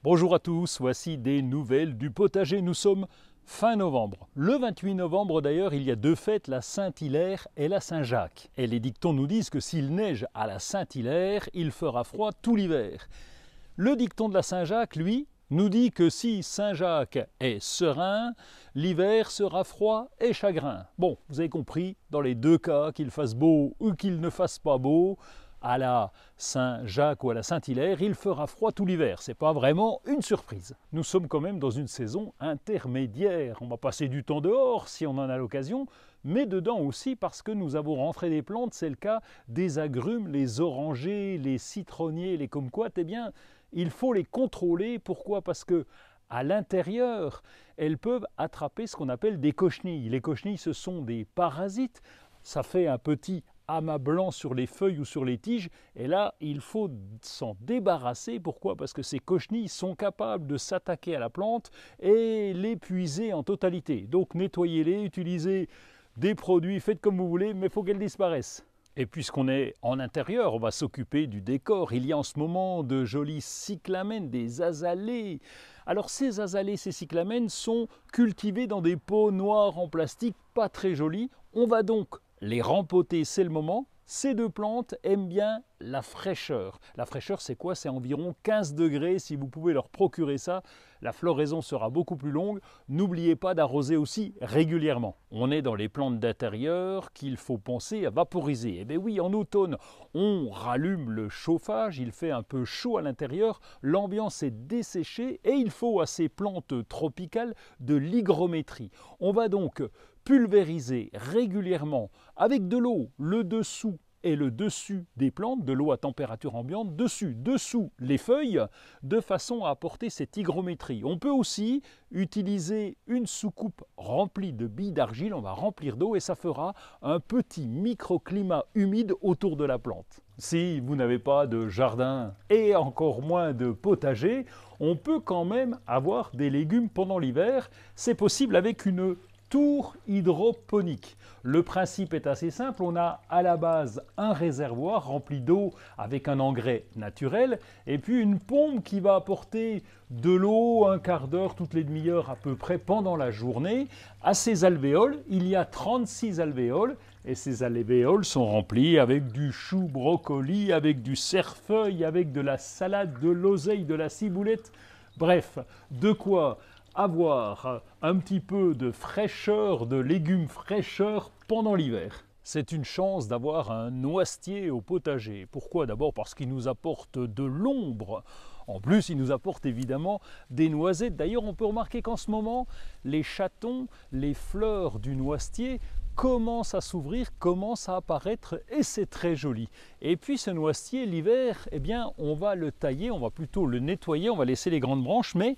Bonjour à tous, voici des nouvelles du potager. Nous sommes fin novembre. Le 28 novembre d'ailleurs, il y a deux fêtes, la Saint-Hilaire et la Saint-Jacques. Et les dictons nous disent que s'il neige à la Saint-Hilaire, il fera froid tout l'hiver. Le dicton de la Saint-Jacques, lui, nous dit que si Saint-Jacques est serein, l'hiver sera froid et chagrin. Bon, vous avez compris, dans les deux cas, qu'il fasse beau ou qu'il ne fasse pas beau, à la Saint-Jacques ou à la Saint-Hilaire, il fera froid tout l'hiver. C'est pas vraiment une surprise. Nous sommes quand même dans une saison intermédiaire. On va passer du temps dehors si on en a l'occasion, mais dedans aussi parce que nous avons rentré des plantes. C'est le cas des agrumes, les orangers, les citronniers, les kumquats. Eh bien, il faut les contrôler. Pourquoi? Parce que à l'intérieur, elles peuvent attraper ce qu'on appelle des cochenilles. Les cochenilles, ce sont des parasites. Ça fait un petit amas blanc sur les feuilles ou sur les tiges, et là il faut s'en débarrasser. Pourquoi? Parce que ces cochenilles sont capables de s'attaquer à la plante et l'épuiser en totalité. Donc nettoyez-les, utilisez des produits, faites comme vous voulez, mais il faut qu'elles disparaissent. Et puisqu'on est en intérieur, on va s'occuper du décor. Il y a en ce moment de jolis cyclamènes, des azalées. Alors ces azalées, ces cyclamènes sont cultivés dans des pots noirs en plastique, pas très jolis. On va donc les rempoter, c'est le moment. Ces deux plantes aiment bien la fraîcheur. La fraîcheur, c'est quoi? C'est environ 15 degrés. Si vous pouvez leur procurer ça, la floraison sera beaucoup plus longue. N'oubliez pas d'arroser aussi régulièrement. On est dans les plantes d'intérieur qu'il faut penser à vaporiser. Eh bien oui, en automne, on rallume le chauffage, il fait un peu chaud à l'intérieur, l'ambiance est desséchée et il faut à ces plantes tropicales de l'hygrométrie. On va donc pulvériser régulièrement avec de l'eau le dessous et le dessus des plantes, de l'eau à température ambiante, dessous les feuilles, de façon à apporter cette hygrométrie. On peut aussi utiliser une soucoupe remplie de billes d'argile, on va remplir d'eau et ça fera un petit microclimat humide autour de la plante. Si vous n'avez pas de jardin et encore moins de potager, on peut quand même avoir des légumes pendant l'hiver. C'est possible avec une tour hydroponique. Le principe est assez simple, on a à la base un réservoir rempli d'eau avec un engrais naturel et puis une pompe qui va apporter de l'eau un quart d'heure toutes les demi-heures à peu près pendant la journée. À ces alvéoles, il y a 36 alvéoles et ces alvéoles sont remplies avec du chou brocoli, avec du cerfeuil, avec de la salade, de l'oseille, de la ciboulette, bref, de quoi avoir un petit peu de fraîcheur, de légumes fraîcheurs pendant l'hiver. C'est une chance d'avoir un noisetier au potager. Pourquoi? D'abord parce qu'il nous apporte de l'ombre. En plus, il nous apporte évidemment des noisettes. D'ailleurs, on peut remarquer qu'en ce moment, les chatons, les fleurs du noisetier commencent à s'ouvrir, commencent à apparaître et c'est très joli. Et puis ce noisetier, l'hiver, eh bien, on va le tailler, on va plutôt le nettoyer, on va laisser les grandes branches, mais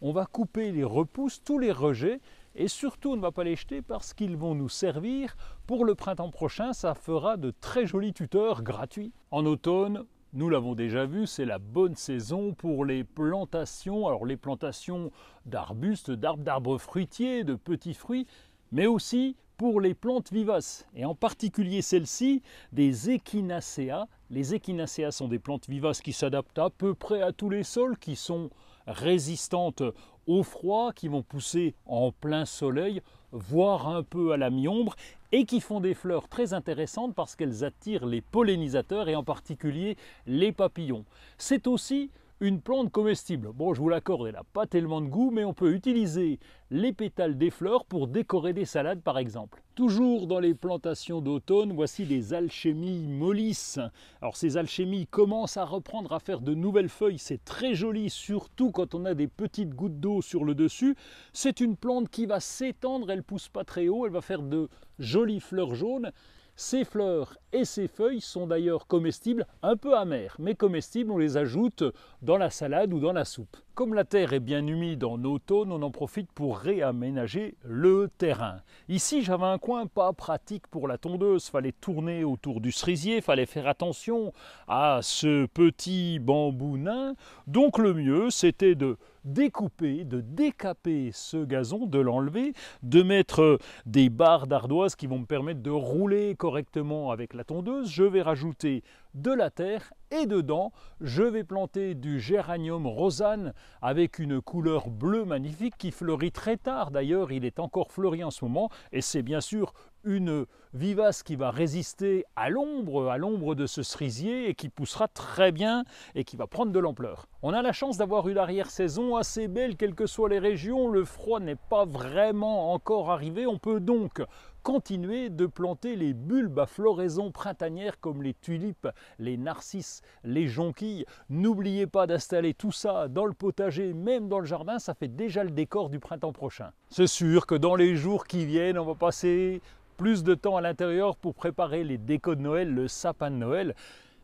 on va couper les repousses, tous les rejets, et surtout on ne va pas les jeter parce qu'ils vont nous servir. Pour le printemps prochain, ça fera de très jolis tuteurs gratuits. En automne, nous l'avons déjà vu, c'est la bonne saison pour les plantations. Alors les plantations d'arbustes, d'arbres fruitiers, de petits fruits, mais aussi pour les plantes vivaces, et en particulier celles-ci, des echinacea. Les echinacea sont des plantes vivaces qui s'adaptent à peu près à tous les sols, qui sont résistantes au froid, qui vont pousser en plein soleil, voire un peu à la mi-ombre, et qui font des fleurs très intéressantes parce qu'elles attirent les pollinisateurs et en particulier les papillons. C'est aussi une plante comestible. Bon, je vous l'accorde, elle n'a pas tellement de goût, mais on peut utiliser les pétales des fleurs pour décorer des salades par exemple. Toujours dans les plantations d'automne, voici des alchémies mollisses. Alors ces alchémies commencent à reprendre à faire de nouvelles feuilles, c'est très joli, surtout quand on a des petites gouttes d'eau sur le dessus. C'est une plante qui va s'étendre, elle ne pousse pas très haut, elle va faire de jolies fleurs jaunes. Ces fleurs et ces feuilles sont d'ailleurs comestibles, un peu amères, mais comestibles, on les ajoute dans la salade ou dans la soupe. Comme la terre est bien humide en automne, on en profite pour réaménager le terrain. Ici, j'avais un coin pas pratique pour la tondeuse, fallait tourner autour du cerisier, fallait faire attention à ce petit bambou nain. Donc le mieux, c'était de découper, de décaper ce gazon, de l'enlever, de mettre des barres d'ardoise qui vont me permettre de rouler correctement avec la tondeuse. Je vais rajouter de la terre et dedans, je vais planter du géranium rosane avec une couleur bleue magnifique qui fleurit très tard. D'ailleurs, il est encore fleuri en ce moment et c'est bien sûr une vivace qui va résister à l'ombre de ce cerisier et qui poussera très bien et qui va prendre de l'ampleur. On a la chance d'avoir une arrière-saison assez belle, quelles que soient les régions. Le froid n'est pas vraiment encore arrivé. On peut donc continuer de planter les bulbes à floraison printanière comme les tulipes, les narcisses, les jonquilles. N'oubliez pas d'installer tout ça dans le potager, même dans le jardin, ça fait déjà le décor du printemps prochain. C'est sûr que dans les jours qui viennent, on va passer plus de temps à l'intérieur pour préparer les décos de Noël, le sapin de Noël.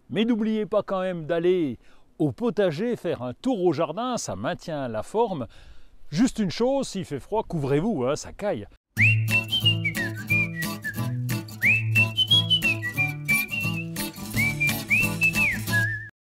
Mais n'oubliez pas quand même d'aller au potager, faire un tour au jardin, ça maintient la forme. Juste une chose, s'il fait froid, couvrez-vous, hein, ça caille.